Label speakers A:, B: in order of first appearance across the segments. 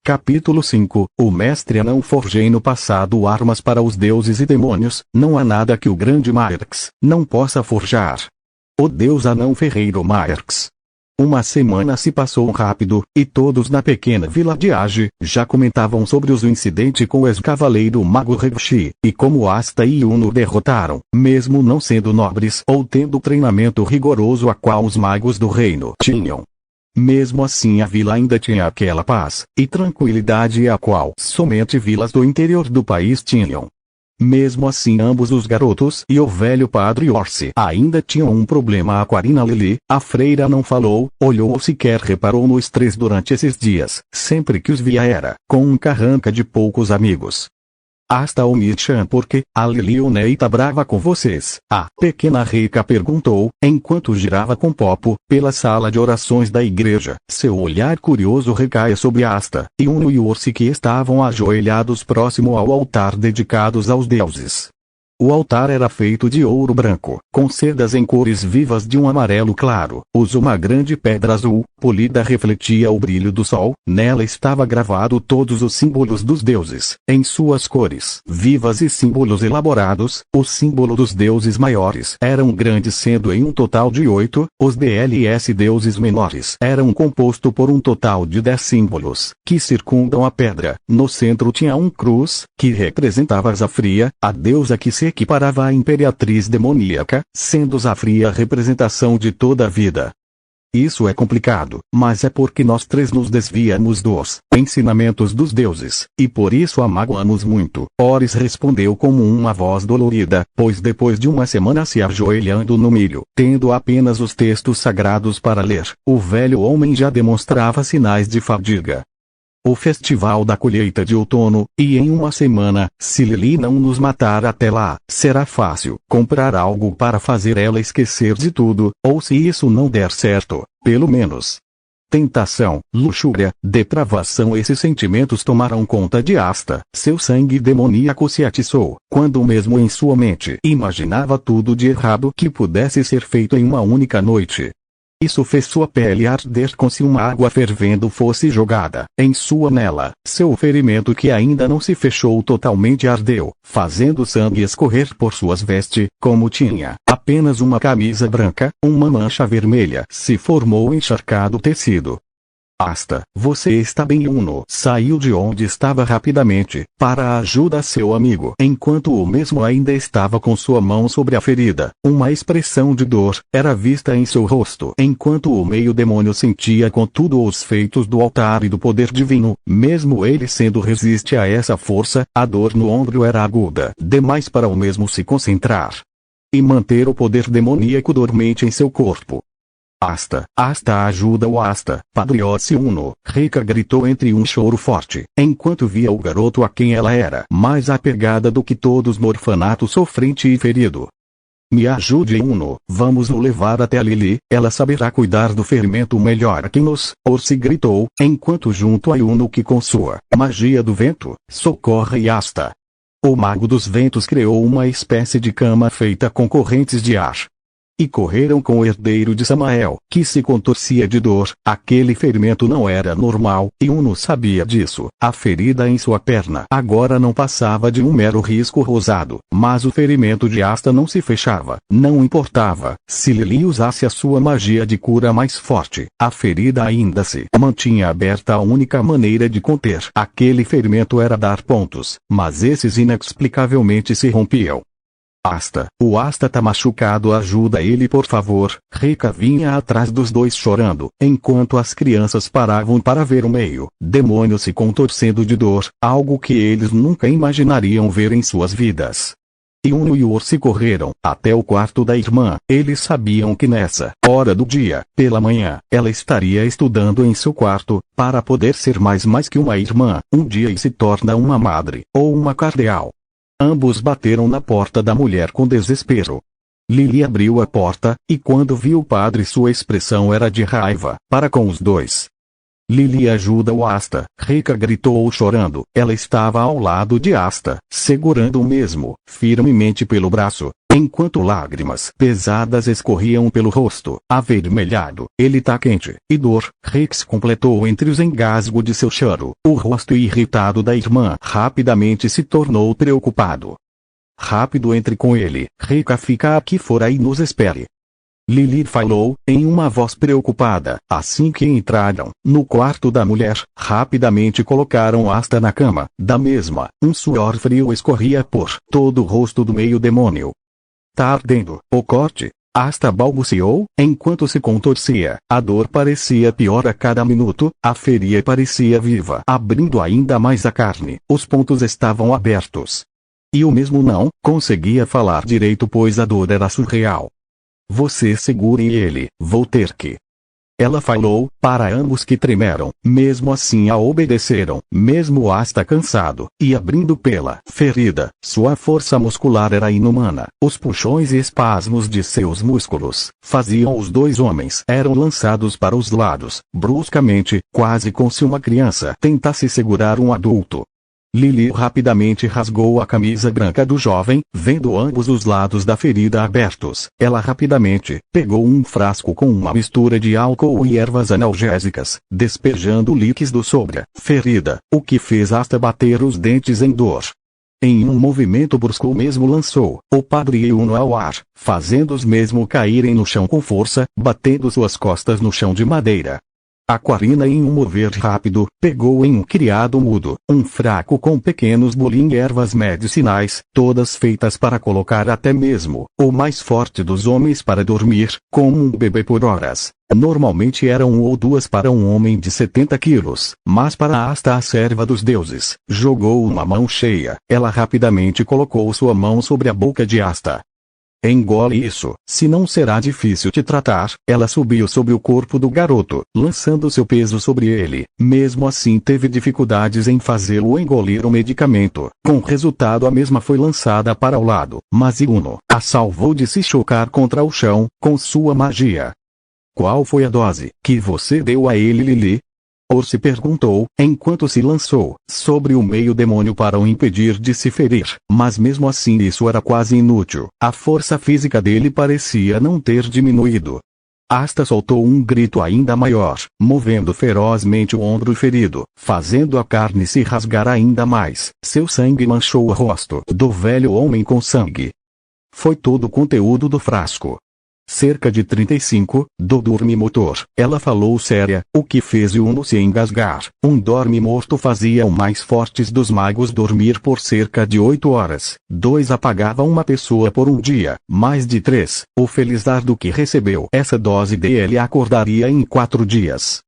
A: Capítulo 5 O mestre não forjei no passado armas para os deuses e demônios, não há nada que o grande Marx não possa forjar. O deus anão ferreiro Marx. Uma semana se passou rápido, e todos na pequena vila de Age já comentavam sobre o incidente com o ex-cavaleiro mago Revshi, e como Asta e Uno derrotaram, mesmo não sendo nobres ou tendo o treinamento rigoroso a qual os magos do reino tinham. Mesmo assim a vila ainda tinha aquela paz e tranquilidade a qual somente vilas do interior do país tinham. Mesmo assim ambos os garotos e o velho padre Orsi ainda tinham um problema. Aquarina Lili, a freira, não falou, olhou ou sequer reparou no estresse durante esses dias. Sempre que os via era com um carranca de poucos amigos. Asta ou Michan, porque a Lilione tá brava com vocês? A pequena rica perguntou, enquanto girava com Popo pela sala de orações da igreja. Seu olhar curioso recaia sobre Asta e Uno e Ursi, que estavam ajoelhados próximo ao altar dedicados aos deuses. O altar era feito de ouro branco, com sedas em cores vivas de um amarelo claro. Uma grande pedra azul, polida, refletia o brilho do sol. Nela estava gravado todos os símbolos dos deuses, em suas cores vivas e símbolos elaborados. O símbolo dos deuses maiores eram grandes, sendo em um total de 8, os DLS deuses menores eram composto por um total de 10 símbolos, que circundam a pedra. No centro tinha um cruz, que representava Zafria, a deusa que se equiparava à imperatriz demoníaca, sendo Zafria a representação de toda a vida. Isso é complicado, mas é porque nós três nos desviamos dos ensinamentos dos deuses, e por isso a magoamos muito. Oris respondeu como uma voz dolorida, pois depois de uma semana se ajoelhando no milho, tendo apenas os textos sagrados para ler, o velho homem já demonstrava sinais de fadiga. O festival da colheita de outono, e em uma semana, se Lili não nos matar até lá, será fácil comprar algo para fazer ela esquecer de tudo, ou se isso não der certo, pelo menos. Tentação, luxúria, depravação, esses sentimentos tomaram conta de Asta. Seu sangue demoníaco se atiçou, quando mesmo em sua mente imaginava tudo de errado que pudesse ser feito em uma única noite. Isso fez sua pele arder como se uma água fervendo fosse jogada em sua nela. Seu ferimento, que ainda não se fechou totalmente, ardeu, fazendo sangue escorrer por suas vestes. Como tinha apenas uma camisa branca, uma mancha vermelha se formou encharcado o tecido. Asta, você está bem? Uno saiu de onde estava rapidamente, para ajudar seu amigo, enquanto o mesmo ainda estava com sua mão sobre a ferida. Uma expressão de dor era vista em seu rosto, enquanto o meio-demônio sentia contudo os feitos do altar e do poder divino. Mesmo ele sendo resiste a essa força, a dor no ombro era aguda demais para o mesmo se concentrar e manter o poder demoníaco dormente em seu corpo. Asta, ajuda-o, Asta, Padre Orsi. Uno, rica, gritou entre um choro forte, enquanto via o garoto a quem ela era mais apegada do que todos no orfanato, sofrente e ferido. Me ajude, Uno, vamos o levar até a Lili, ela saberá cuidar do ferimento melhor que nos. Orsi gritou, enquanto junto a Uno, que com sua magia do vento, socorre Asta. O mago dos ventos criou uma espécie de cama feita com correntes de ar. E correram com o herdeiro de Samael, que se contorcia de dor. Aquele ferimento não era normal, e Uno sabia disso. A ferida em sua perna agora não passava de um mero risco rosado, mas o ferimento de Asta não se fechava. Não importava se Lili usasse a sua magia de cura mais forte, a ferida ainda se mantinha aberta. A única maneira de conter aquele ferimento era dar pontos, mas esses inexplicavelmente se rompiam. Asta, o Asta tá machucado, ajuda ele por favor. Rica vinha atrás dos dois chorando, enquanto as crianças paravam para ver o meio-demônio se contorcendo de dor, algo que eles nunca imaginariam ver em suas vidas. E Uno e Ursi correram até o quarto da irmã. Eles sabiam que nessa hora do dia, pela manhã, ela estaria estudando em seu quarto, para poder ser mais que uma irmã, um dia, e se torna uma madre, ou uma cardeal. Ambos bateram na porta da mulher com desespero. Lili abriu a porta, e quando viu o padre sua expressão era de raiva para com os dois. Lili, ajuda-o, Asta, Rica gritou chorando. Ela estava ao lado de Asta, segurando o mesmo firmemente pelo braço. enquanto lágrimas pesadas escorriam pelo rosto, avermelhado. Ele tá quente, e dor, Rex completou entre os engasgos de seu choro. O rosto irritado da irmã rapidamente se tornou preocupado. Rápido, entre com ele, Rica, fica aqui fora e nos espere. Lily falou, em uma voz preocupada. Assim que entraram no quarto da mulher, rapidamente colocaram Asta na cama. Da mesma, um suor frio escorria por todo o rosto do meio-demônio. Tá ardendo, o corte? Asta balbuciou, enquanto se contorcia. A dor parecia pior a cada minuto, a ferida parecia viva, abrindo ainda mais a carne. Os pontos estavam abertos. E o mesmo não conseguia falar direito, pois a dor era surreal. Você segure ele, vou ter que. Ela falou, para ambos que tremeram. Mesmo assim a obedeceram, mesmo Asta cansado, e abrindo pela ferida. Sua força muscular era inumana. Os puxões e espasmos de seus músculos faziam os dois homens eram lançados para os lados, bruscamente, quase como se uma criança tentasse segurar um adulto. Lily rapidamente rasgou a camisa branca do jovem, vendo ambos os lados da ferida abertos. Ela rapidamente pegou um frasco com uma mistura de álcool e ervas analgésicas, despejando líquido sobre a ferida, o que fez Asta bater os dentes em dor. Em um movimento brusco mesmo lançou o padre Uno ao ar, fazendo-os mesmo caírem no chão com força, batendo suas costas no chão de madeira. Aquarina, em um mover rápido, pegou em um criado mudo, um fraco com pequenos bolinhos e ervas medicinais, todas feitas para colocar até mesmo o mais forte dos homens para dormir, como um bebê por horas. Normalmente eram 1 ou 2 para um homem de 70 quilos, mas para Asta, a serva dos deuses, jogou uma mão cheia. Ela rapidamente colocou sua mão sobre a boca de Asta. Engole isso, se não será difícil te tratar. Ela subiu sobre o corpo do garoto, lançando seu peso sobre ele. Mesmo assim teve dificuldades em fazê-lo engolir o medicamento. Com resultado, a mesma foi lançada para o lado, mas Uno a salvou de se chocar contra o chão, com sua magia. Qual foi a dose que você deu a ele, Lily? Orsi perguntou, enquanto se lançou sobre o meio-demônio para o impedir de se ferir, mas mesmo assim isso era quase inútil. A força física dele parecia não ter diminuído. Asta soltou um grito ainda maior, movendo ferozmente o ombro ferido, fazendo a carne se rasgar ainda mais. Seu sangue manchou o rosto do velho homem com sangue. Foi todo o conteúdo do frasco. Cerca de 35, do dormimotor. Ela falou séria, o que fez Uno se engasgar. Um dorme-morto fazia o mais fortes dos magos dormir por cerca de 8 horas. 2 apagava uma pessoa por um dia. Mais de 3, o felizardo que recebeu essa dose dele acordaria em 4 dias.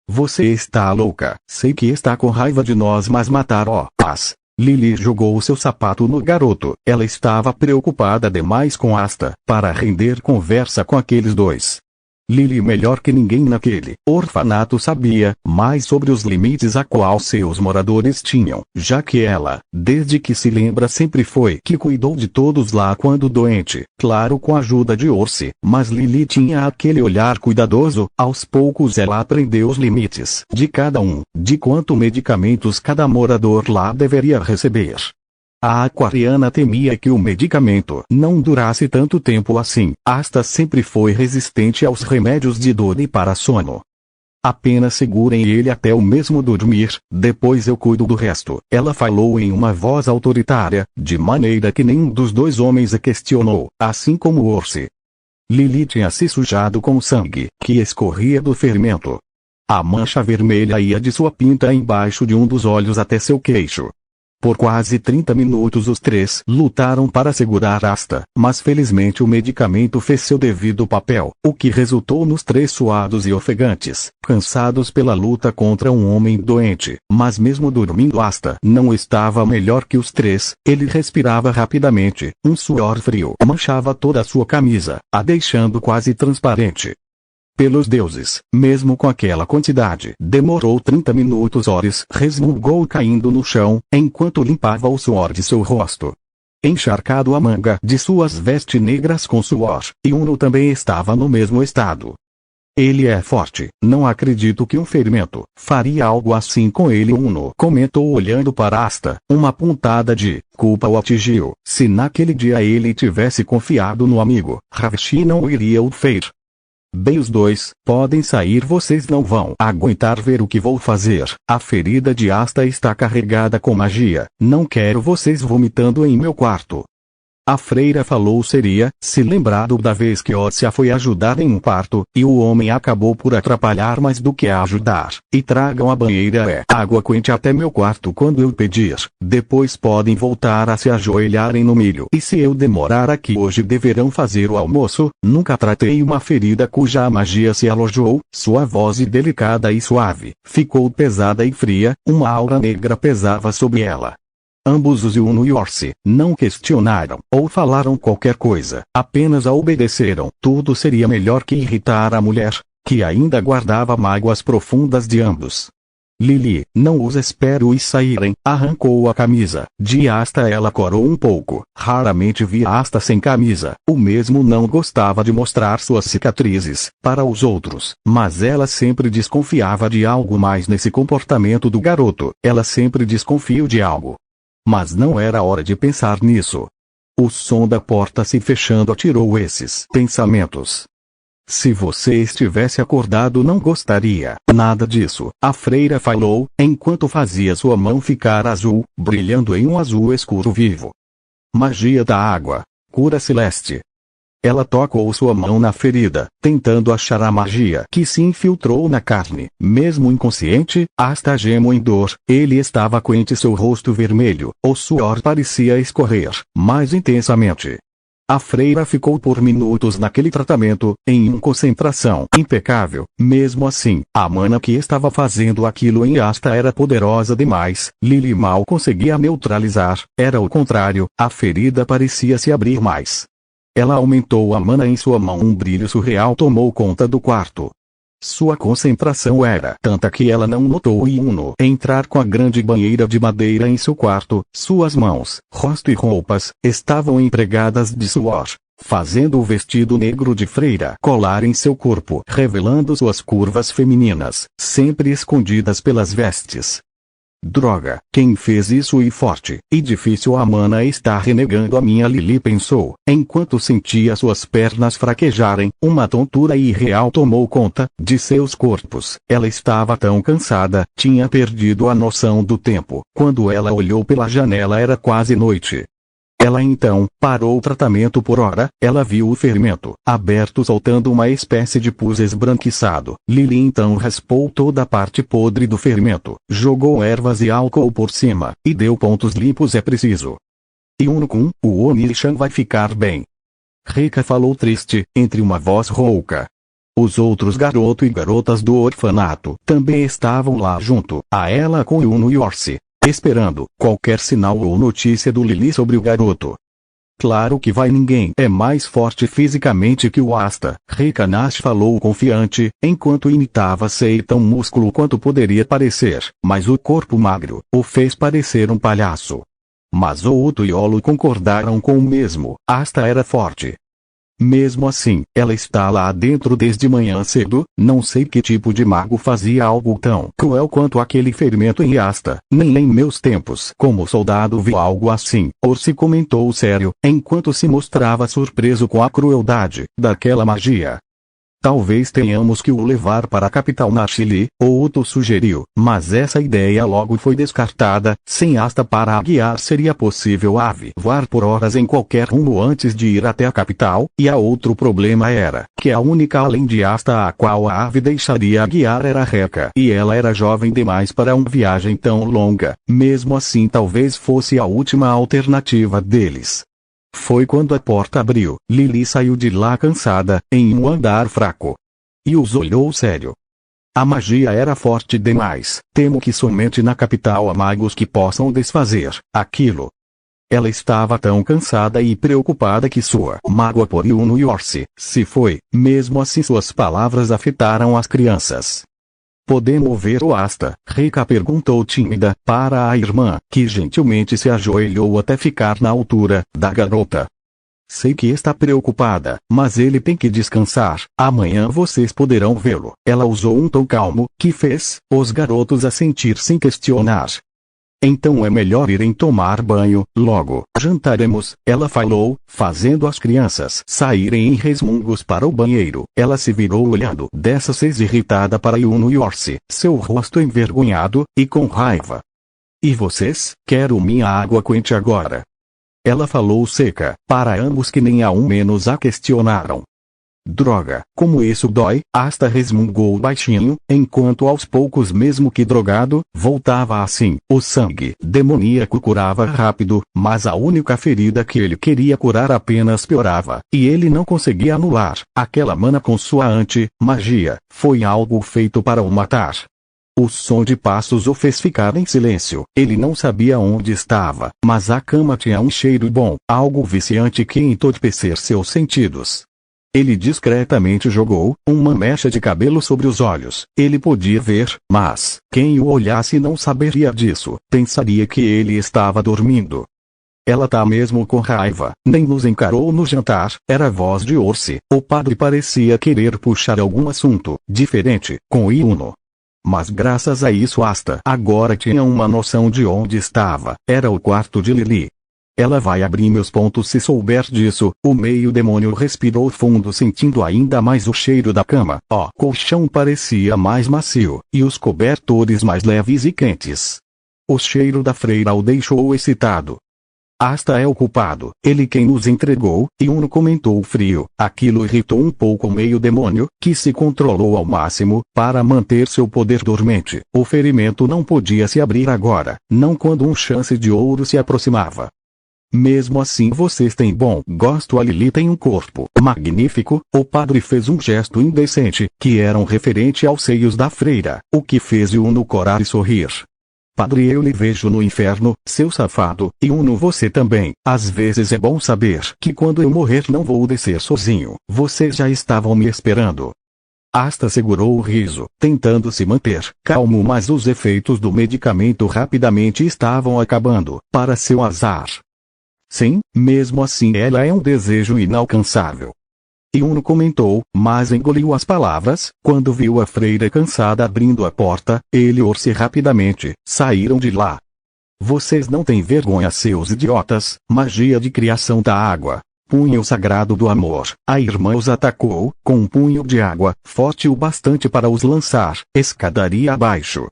A: Você está louca. Sei que está com raiva de nós, mas matar as. Lily jogou seu sapato no garoto. Ela estava preocupada demais com Asta para render conversa com aqueles dois. Lily, melhor que ninguém naquele orfanato, sabia mais sobre os limites a qual seus moradores tinham, já que ela, desde que se lembra, sempre foi que cuidou de todos lá quando doente, claro, com a ajuda de Orsi, mas Lily tinha aquele olhar cuidadoso. Aos poucos ela aprendeu os limites de cada um, de quanto medicamentos cada morador lá deveria receber. A aquariana temia que o medicamento não durasse tanto tempo assim. Asta sempre foi resistente aos remédios de dor e para sono. Apenas segurem ele até o mesmo dormir, depois eu cuido do resto. Ela falou em uma voz autoritária, de maneira que nenhum dos dois homens a questionou, assim como Orsi. Lily tinha se sujado com sangue que escorria do ferimento. A mancha vermelha ia de sua pinta embaixo de um dos olhos até seu queixo. Por quase 30 minutos os três lutaram para segurar Asta, mas felizmente o medicamento fez seu devido papel, o que resultou nos três suados e ofegantes, cansados pela luta contra um homem doente. Mas mesmo dormindo, Asta não estava melhor que os três. Ele respirava rapidamente, um suor frio manchava toda a sua camisa, a deixando quase transparente. Pelos deuses, mesmo com aquela quantidade, demorou 30 minutos. Horas, resmungou caindo no chão, enquanto limpava o suor de seu rosto. Encharcado a manga de suas vestes negras com suor, e Uno também estava no mesmo estado. Ele é forte. Não acredito que um fermento faria algo assim com ele. Uno comentou olhando para Asta. Uma pontada de culpa o atingiu. Se naquele dia ele tivesse confiado no amigo, Ravshi não iria o ferir. Bem, os dois podem sair. Vocês não vão aguentar ver o que vou fazer. A ferida de Asta está carregada com magia. Não quero vocês vomitando em meu quarto. A freira falou seria, se lembrado da vez que Ócia foi ajudar em um parto, e o homem acabou por atrapalhar mais do que ajudar. E tragam a banheira água quente até meu quarto quando eu pedir. Depois podem voltar a se ajoelharem no milho. E se eu demorar aqui hoje deverão fazer o almoço. Nunca tratei uma ferida cuja magia se alojou. Sua voz delicada e suave ficou pesada e fria, uma aura negra pesava sobre ela. Ambos os Yuno e Orsi não questionaram ou falaram qualquer coisa, apenas a obedeceram. Tudo seria melhor que irritar a mulher, que ainda guardava mágoas profundas de ambos. Lili, não os espero e saírem. Arrancou a camisa de Asta. Ela corou um pouco. Raramente via Asta sem camisa. O mesmo não gostava de mostrar suas cicatrizes para os outros. Mas ela sempre desconfiava de algo mais nesse comportamento do garoto. Ela sempre desconfiou de algo. Mas não era hora de pensar nisso. O som da porta se fechando atirou esses pensamentos. Se você estivesse acordado não gostaria nada disso, a freira falou, enquanto fazia sua mão ficar azul, brilhando em um azul escuro vivo. Magia da água. Cura celeste. Ela tocou sua mão na ferida, tentando achar a magia que se infiltrou na carne. Mesmo inconsciente, Asta gemeu em dor. Ele estava quente, seu rosto vermelho. O suor parecia escorrer mais intensamente. A freira ficou por minutos naquele tratamento, em uma concentração impecável. Mesmo assim, a mana que estava fazendo aquilo em Asta era poderosa demais. Lili mal conseguia neutralizar. Era o contrário, a ferida parecia se abrir mais. Ela aumentou a mana em sua mão. Um brilho surreal tomou conta do quarto. Sua concentração era tanta que ela não notou Yuno entrar com a grande banheira de madeira em seu quarto. Suas mãos, rosto e roupas estavam empregadas de suor, fazendo o vestido negro de freira colar em seu corpo, revelando suas curvas femininas, sempre escondidas pelas vestes. Droga, quem fez isso? E forte e difícil a mana está renegando a minha. Lili pensou, enquanto sentia suas pernas fraquejarem. Uma tontura irreal tomou conta de seus corpos. Ela estava tão cansada, tinha perdido a noção do tempo. Quando ela olhou pela janela era quase noite. Ela então parou o tratamento por hora. Ela viu o fermento aberto soltando uma espécie de pus esbranquiçado. Lili então raspou toda a parte podre do fermento, jogou ervas e álcool por cima, e deu pontos limpos. É preciso. Yuno-kun, o Oni-chan vai ficar bem. Rika falou triste, entre uma voz rouca. Os outros garoto e garotas do orfanato também estavam lá junto a ela com Yuno e Orsi, esperando qualquer sinal ou notícia do Lili sobre o garoto. Claro que vai, ninguém é mais forte fisicamente que o Asta. Rika Nash falou confiante, enquanto imitava ser tão músculo quanto poderia parecer, mas o corpo magro o fez parecer um palhaço. Mas Outo e Olo concordaram com o mesmo, Asta era forte. Mesmo assim, ela está lá dentro desde manhã cedo. Não sei que tipo de mago fazia algo tão cruel quanto aquele fermento em Asta. Nem em meus tempos como soldado vi algo assim. Orsi comentou sério, enquanto se mostrava surpreso com a crueldade daquela magia. Talvez tenhamos que o levar para a capital Nashili, Outo sugeriu, mas essa ideia logo foi descartada. Sem Asta para a guiar seria possível a ave voar por horas em qualquer rumo antes de ir até a capital, e a outro problema era que a única além de Asta a qual a ave deixaria a guiar era Reka, e ela era jovem demais para uma viagem tão longa. Mesmo assim talvez fosse a última alternativa deles. Foi quando a porta abriu. Lili saiu de lá cansada, em um andar fraco. E os olhou sério. A magia era forte demais. Temo que somente na capital há magos que possam desfazer aquilo. Ela estava tão cansada e preocupada que sua mágoa por Yuno e Orsi se foi. Mesmo assim suas palavras afetaram as crianças. Podemos ver o Asta? Rika perguntou tímida para a irmã, que gentilmente se ajoelhou até ficar na altura da garota. Sei que está preocupada, mas ele tem que descansar. Amanhã vocês poderão vê-lo. Ela usou um tom calmo, que fez os garotos assentir sem questionar. Então é melhor irem tomar banho, logo jantaremos, ela falou, fazendo as crianças saírem em resmungos para o banheiro. Ela se virou olhando dessa vez irritada para Yuno e Orsi, seu rosto envergonhado, e com raiva. E vocês? Quero minha água quente agora. Ela falou seca, para ambos que nem a um menos a questionaram. Droga, como isso dói, Asta resmungou baixinho, enquanto aos poucos mesmo que drogado, voltava assim. O sangue demoníaco curava rápido, mas a única ferida que ele queria curar apenas piorava, e ele não conseguia anular. Aquela mana com sua anti-magia, foi algo feito para o matar. O som de passos o fez ficar em silêncio. Ele não sabia onde estava, mas a cama tinha um cheiro bom, algo viciante que entorpecer seus sentidos. Ele discretamente jogou uma mecha de cabelo sobre os olhos. Ele podia ver, mas quem o olhasse não saberia disso. Pensaria que ele estava dormindo. Ela tá mesmo com raiva. Nem nos encarou no jantar. Era a voz de Orsi. O padre parecia querer puxar algum assunto diferente com Yuno. Mas graças a isso Asta agora tinha uma noção de onde estava. Era o quarto de Lily. Ela vai abrir meus pontos se souber disso. O meio demônio respirou fundo, sentindo ainda mais o cheiro da cama. O colchão parecia mais macio, e os cobertores mais leves e quentes. O cheiro da freira o deixou excitado. Asta é o culpado, ele quem nos entregou, Yuno comentou frio. Aquilo irritou um pouco o meio demônio, que se controlou ao máximo, para manter seu poder dormente. O ferimento não podia se abrir agora, não quando chance de ouro se aproximava. Mesmo assim vocês têm bom gosto. A Lily tem um corpo magnífico. O padre fez um gesto indecente, que era um referente aos seios da freira, o que fez Yuno corar e sorrir. Padre, eu lhe vejo no inferno, seu safado. Yuno, você também. Às vezes é bom saber que quando eu morrer não vou descer sozinho. Vocês já estavam me esperando. Asta segurou o riso, tentando se manter calmo, mas os efeitos do medicamento rapidamente estavam acabando, para seu azar. Sim, mesmo assim ela é um desejo inalcançável. Yuno comentou, mas engoliu as palavras. Quando viu a freira cansada abrindo a porta, ele e Orsi rapidamente saíram de lá. Vocês não têm vergonha, seus idiotas. Magia de criação da água. Punho sagrado do amor. A irmã os atacou, com um punho de água, forte o bastante para os lançar, escadaria abaixo.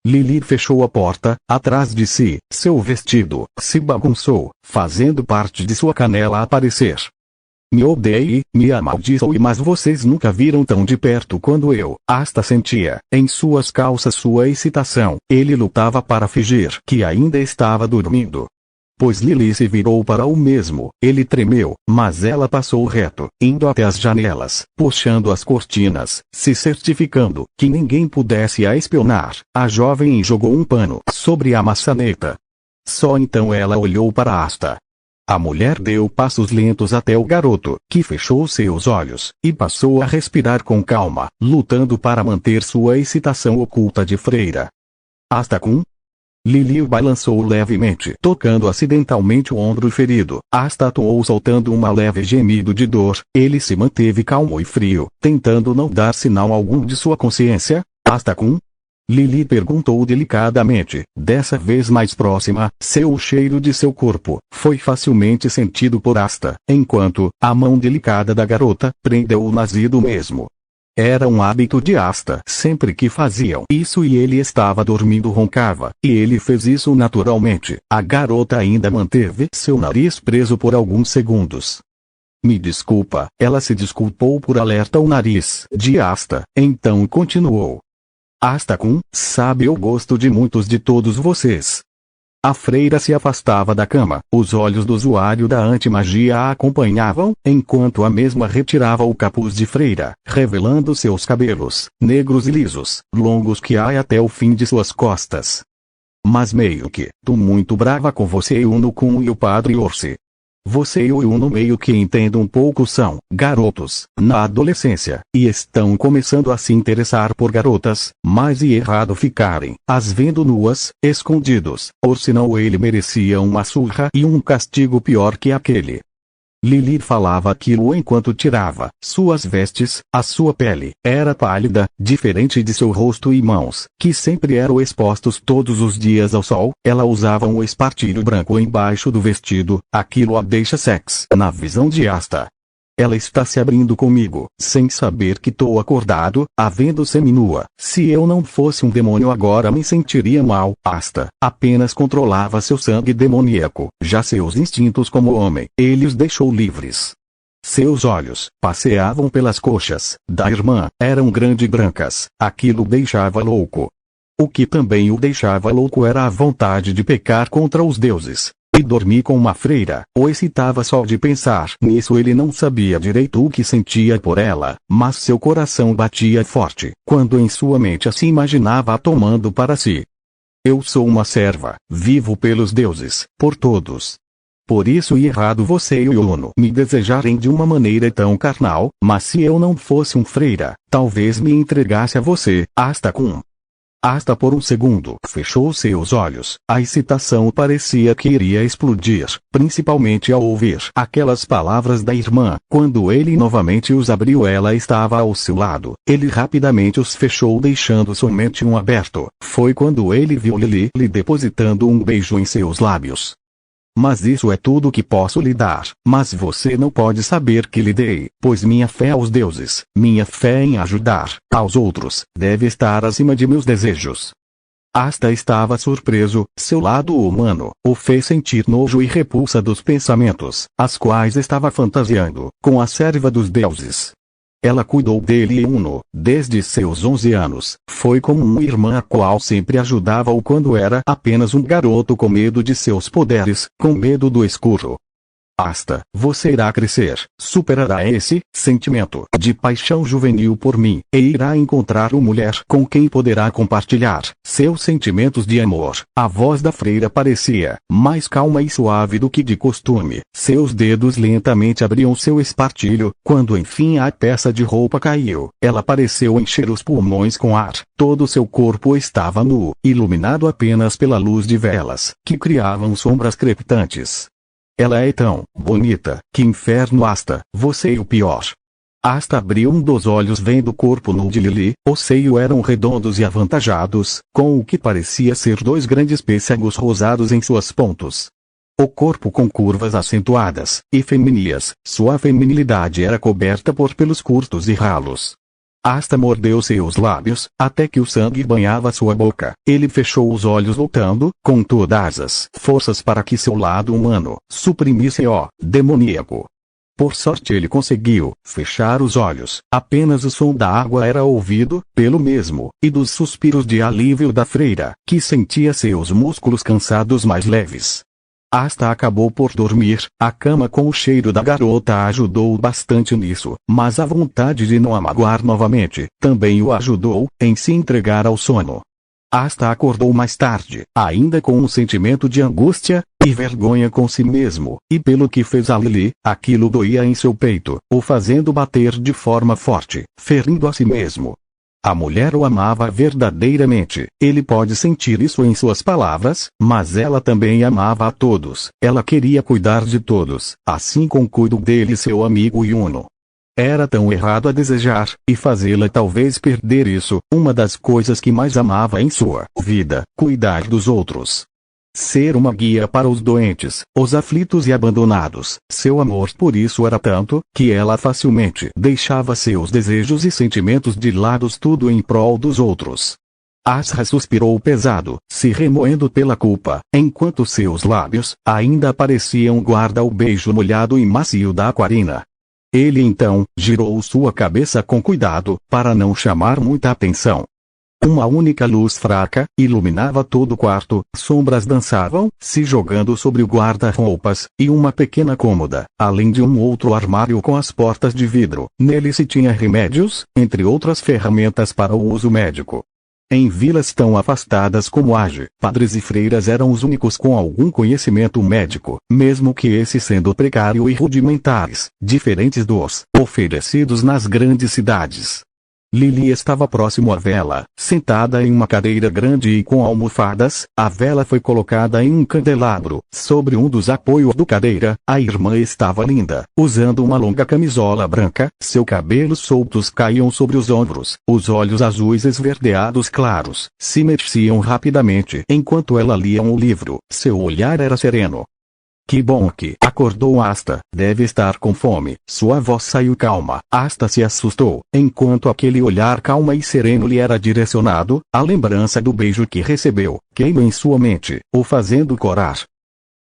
A: Lily fechou a porta, atrás de si. Seu vestido se bagunçou, fazendo parte de sua canela aparecer. Me odeie, me amaldiçoe, mas vocês nunca viram tão de perto quando eu. Asta sentia, em suas calças, sua excitação. Ele lutava para fingir que ainda estava dormindo. Pois Lily se virou para o mesmo. Ele tremeu, mas ela passou reto, indo até as janelas, puxando as cortinas, se certificando que ninguém pudesse a espionar. A jovem jogou um pano sobre a maçaneta. Só então ela olhou para Asta. A mulher deu passos lentos até o garoto, que fechou seus olhos, e passou a respirar com calma, lutando para manter sua excitação oculta de freira. Asta-kun? Lily o balançou levemente, tocando acidentalmente o ombro ferido. Asta atuou soltando uma leve gemido de dor. Ele se manteve calmo e frio, tentando não dar sinal algum de sua consciência. Asta-kun? Lily perguntou delicadamente, dessa vez mais próxima. O cheiro de seu corpo foi facilmente sentido por Asta, enquanto a mão delicada da garota prendeu o nazido mesmo. Era um hábito de Asta. Sempre que faziam isso e ele estava dormindo, roncava, e ele fez isso naturalmente. A garota ainda manteve seu nariz preso por alguns segundos. Me desculpa, ela se desculpou por alertar o nariz de Asta, então continuou. Asta-kun, sabe, eu gosto de muitos de todos vocês. A freira se afastava da cama. Os olhos do usuário da antimagia a acompanhavam, enquanto a mesma retirava o capuz de freira, revelando seus cabelos, negros e lisos, longos que ia até o fim de suas costas. Mas meio que, tô muito brava com você, Yuno-kun, e o padre Orsi. Você e o Yuno meio que entendo um pouco, são garotos, na adolescência, e estão começando a se interessar por garotas, mas é errado ficarem as vendo nuas, escondidos, ou senão ele merecia uma surra e um castigo pior que aquele. Lili falava aquilo enquanto tirava suas vestes. A sua pele era pálida, diferente de seu rosto e mãos, que sempre eram expostos todos os dias ao sol. Ela usava um espartilho branco embaixo do vestido. Aquilo a deixa sexy na visão de Asta. Ela está se abrindo comigo, sem saber que tô acordado, a vendo seminua. Se eu não fosse um demônio agora me sentiria mal. Asta apenas controlava seu sangue demoníaco. Já seus instintos como homem, ele os deixou livres. Seus olhos passeavam pelas coxas da irmã, eram grandes e brancas. Aquilo o deixava louco. O que também o deixava louco era a vontade de pecar contra os deuses. E dormir com uma freira o excitava só de pensar nisso. Ele não sabia direito o que sentia por ela, mas seu coração batia forte, quando em sua mente se imaginava a tomando para si. Eu sou uma serva, vivo pelos deuses, por todos. Por isso é errado você e o Yuno me desejarem de uma maneira tão carnal, mas se eu não fosse um freira, talvez me entregasse a você, Asta-kun. Asta por um segundo fechou seus olhos. A excitação parecia que iria explodir, principalmente ao ouvir aquelas palavras da irmã. Quando ele novamente os abriu, ela estava ao seu lado. Ele rapidamente os fechou, deixando somente um aberto. Foi quando ele viu Lili lhe depositando um beijo em seus lábios. Mas isso é tudo que posso lhe dar. Mas você não pode saber que lhe dei, pois minha fé aos deuses, minha fé em ajudar aos outros, deve estar acima de meus desejos. Asta estava surpreso. Seu lado humano o fez sentir nojo e repulsa dos pensamentos, as quais estava fantasiando com a serva dos deuses. Ela cuidou dele e Yuno, desde seus 11 anos. Foi como uma irmã a qual sempre ajudava-o quando era apenas um garoto com medo de seus poderes, com medo do escuro. Asta, você irá crescer, superará esse sentimento de paixão juvenil por mim, e irá encontrar uma mulher com quem poderá compartilhar seus sentimentos de amor. A voz da freira parecia mais calma e suave do que de costume. Seus dedos lentamente abriam seu espartilho. Quando enfim a peça de roupa caiu, ela pareceu encher os pulmões com ar. Todo seu corpo estava nu, iluminado apenas pela luz de velas, que criavam sombras crepitantes. Ela é tão bonita, que inferno, Asta, você é o pior. Asta abriu um dos olhos vendo o corpo nu de Lili. Os seios eram redondos e avantajados, com o que parecia ser dois grandes pêssegos rosados em suas pontas. O corpo com curvas acentuadas e femininas, sua feminilidade era coberta por pelos curtos e ralos. Asta mordeu seus lábios, até que o sangue banhava sua boca. Ele fechou os olhos lutando, com todas as forças para que seu lado humano suprimisse o demoníaco. Por sorte ele conseguiu fechar os olhos. Apenas o som da água era ouvido, pelo mesmo, e dos suspiros de alívio da freira, que sentia seus músculos cansados mais leves. Asta acabou por dormir. A cama com o cheiro da garota ajudou bastante nisso, mas a vontade de não a magoar novamente também o ajudou em se entregar ao sono. Asta acordou mais tarde, ainda com um sentimento de angústia e vergonha com si mesmo, e pelo que fez a Lili. Aquilo doía em seu peito, o fazendo bater de forma forte, ferindo a si mesmo. A mulher o amava verdadeiramente. Ele pode sentir isso em suas palavras, mas ela também amava a todos. Ela queria cuidar de todos, assim como cuidou dele seu amigo Yuno. Era tão errado a desejar, e fazê-la talvez perder isso, uma das coisas que mais amava em sua vida, cuidar dos outros. Ser uma guia para os doentes, os aflitos e abandonados. Seu amor por isso era tanto, que ela facilmente deixava seus desejos e sentimentos de lado, tudo em prol dos outros. Asra suspirou pesado, se remoendo pela culpa, enquanto seus lábios ainda pareciam guardar o beijo molhado e macio da Aquarina. Ele então girou sua cabeça com cuidado, para não chamar muita atenção. Uma única luz fraca iluminava todo o quarto. Sombras dançavam, se jogando sobre o guarda-roupas, e uma pequena cômoda, além de um outro armário com as portas de vidro. Nele se tinha remédios, entre outras ferramentas para o uso médico. Em vilas tão afastadas como Age, padres e freiras eram os únicos com algum conhecimento médico, mesmo que esse sendo precário e rudimentares, diferentes dos oferecidos nas grandes cidades. Lily estava próximo à vela, sentada em uma cadeira grande e com almofadas. A vela foi colocada em um candelabro, sobre um dos apoios da cadeira. A irmã estava linda, usando uma longa camisola branca, seus cabelos soltos caíam sobre os ombros, os olhos azuis esverdeados claros, se mexiam rapidamente enquanto ela lia um livro. Seu olhar era sereno. Que bom que acordou Asta, deve estar com fome. Sua voz saiu calma. Asta se assustou, enquanto aquele olhar calmo e sereno lhe era direcionado. A lembrança do beijo que recebeu, queimou em sua mente, o fazendo corar.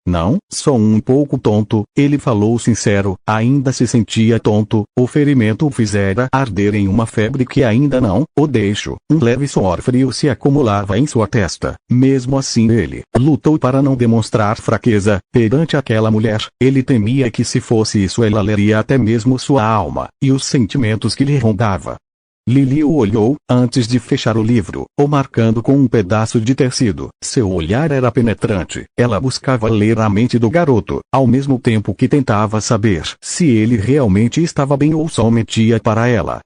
A: Não, só um pouco tonto, ele falou sincero, ainda se sentia tonto, o ferimento o fizera arder em uma febre que ainda não o deixou. Um leve suor frio se acumulava em sua testa. Mesmo assim ele lutou para não demonstrar fraqueza perante aquela mulher. Ele temia que se fosse isso ela leria até mesmo sua alma, e os sentimentos que lhe rondava. Lily o olhou, antes de fechar o livro, o marcando com um pedaço de tecido. Seu olhar era penetrante. Ela buscava ler a mente do garoto, ao mesmo tempo que tentava saber se ele realmente estava bem ou só mentia para ela.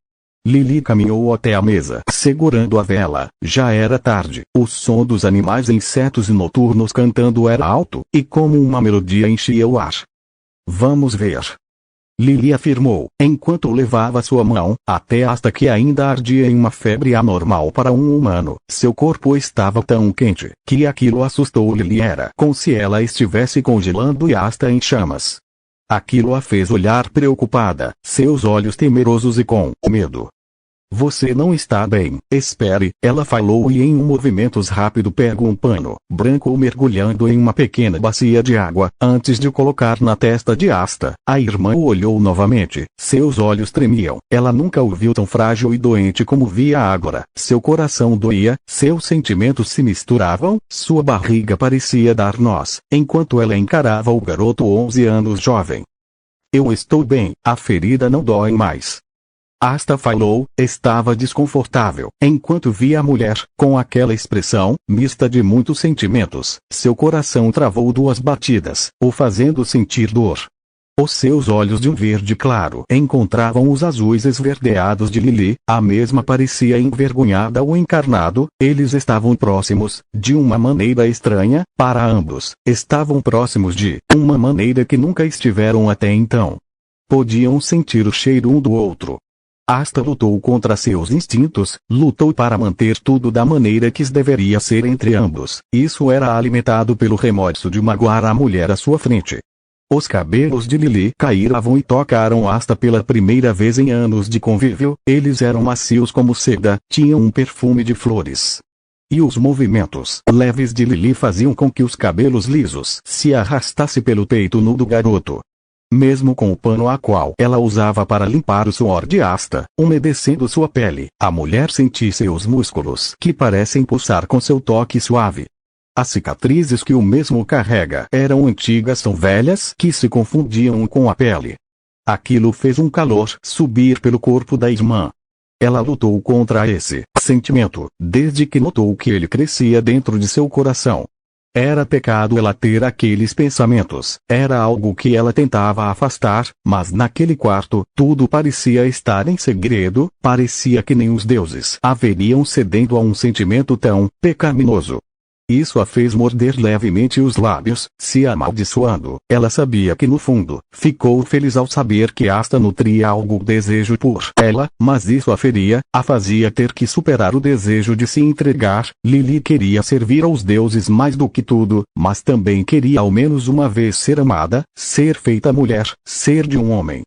A: Lily caminhou até a mesa, segurando a vela. Já era tarde. O som dos animais e insetos noturnos cantando era alto, e como uma melodia enchia o ar. Vamos ver. Lily afirmou, enquanto levava sua mão até Asta que ainda ardia em uma febre anormal para um humano. Seu corpo estava tão quente, que aquilo assustou Lily. Era como se ela estivesse congelando e Asta em chamas. Aquilo a fez olhar preocupada, seus olhos temerosos e com medo. Você não está bem, espere, ela falou e em um movimento rápido pegou um pano branco mergulhando em uma pequena bacia de água, antes de colocar na testa de Asta. A irmã o olhou novamente, seus olhos tremiam, ela nunca o viu tão frágil e doente como via agora. Seu coração doía, seus sentimentos se misturavam, sua barriga parecia dar nós, enquanto ela encarava o garoto 11 anos jovem. Eu estou bem, a ferida não dói mais. Asta falou, estava desconfortável, enquanto via a mulher, com aquela expressão, mista de muitos sentimentos. Seu coração travou 2 batidas, o fazendo sentir dor. Os seus olhos de um verde claro encontravam os azuis esverdeados de Lily, a mesma parecia envergonhada ou encarnado. Eles estavam próximos, de uma maneira estranha, para ambos. Estavam próximos de uma maneira que nunca estiveram até então. Podiam sentir o cheiro um do outro. Asta lutou contra seus instintos, lutou para manter tudo da maneira que deveria ser entre ambos. Isso era alimentado pelo remorso de magoar a mulher à sua frente. Os cabelos de Lily caíram e tocaram Asta pela primeira vez em anos de convívio. Eles eram macios como seda, tinham um perfume de flores. E os movimentos leves de Lily faziam com que os cabelos lisos se arrastassem pelo peito nu do garoto. Mesmo com o pano a qual ela usava para limpar o suor de Asta, umedecendo sua pele, a mulher sentia seus músculos que parecem pulsar com seu toque suave. As cicatrizes que o mesmo carrega eram antigas tão velhas que se confundiam com a pele. Aquilo fez um calor subir pelo corpo da irmã. Ela lutou contra esse sentimento, desde que notou que ele crescia dentro de seu coração. Era pecado ela ter aqueles pensamentos, era algo que ela tentava afastar, mas naquele quarto, tudo parecia estar em segredo, parecia que nem os deuses haveriam cedendo a um sentimento tão pecaminoso. Isso a fez morder levemente os lábios, se amaldiçoando. Ela sabia que no fundo, ficou feliz ao saber que Asta nutria algum desejo por ela, mas isso a feria, a fazia ter que superar o desejo de se entregar. Lily queria servir aos deuses mais do que tudo, mas também queria ao menos uma vez ser amada, ser feita mulher, ser de um homem.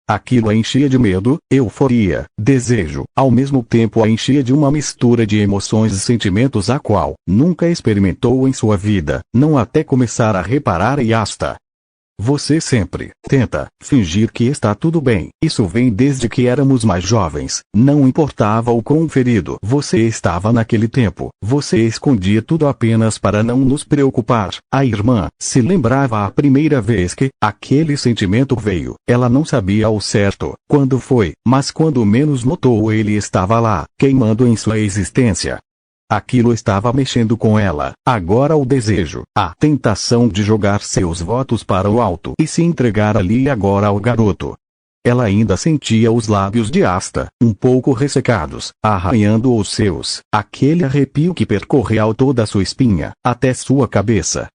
A: Aquilo a enchia de medo, euforia, desejo, ao mesmo tempo a enchia de uma mistura de emoções e sentimentos a qual nunca experimentou em sua vida, não até começar a reparar em Asta. Você sempre tenta fingir que está tudo bem. Isso vem desde que éramos mais jovens. Não importava o quão ferido você estava naquele tempo. Você escondia tudo apenas para não nos preocupar. A irmã se lembrava a primeira vez que aquele sentimento veio. Ela não sabia ao certo quando foi, mas quando menos notou ele estava lá, queimando em sua existência. Aquilo estava mexendo com ela. Agora o desejo, a tentação de jogar seus votos para o alto e se entregar ali e agora ao garoto. ela ainda sentia os lábios de Asta, um pouco ressecados, arranhando os seus, aquele arrepio que percorreu toda a sua espinha, até sua cabeça.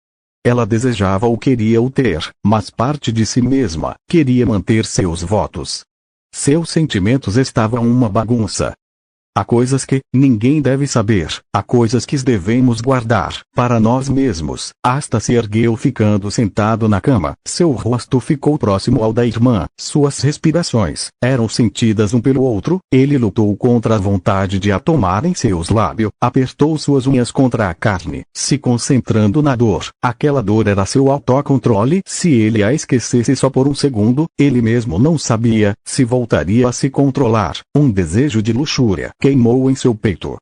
A: Ela desejava ou queria o ter, mas parte de si mesma queria manter seus votos. Seus sentimentos estavam uma bagunça. Há coisas que ninguém deve saber, há coisas que devemos guardar para nós mesmos. Asta se ergueu ficando sentado na cama, seu rosto ficou próximo ao da irmã, suas respirações eram sentidas um pelo outro, ele lutou contra a vontade de a tomar em seus lábios, apertou suas unhas contra a carne, se concentrando na dor. Aquela dor era seu autocontrole, se ele a esquecesse só por um segundo, ele mesmo não sabia se voltaria a se controlar. Um desejo de luxúria queimou em seu peito.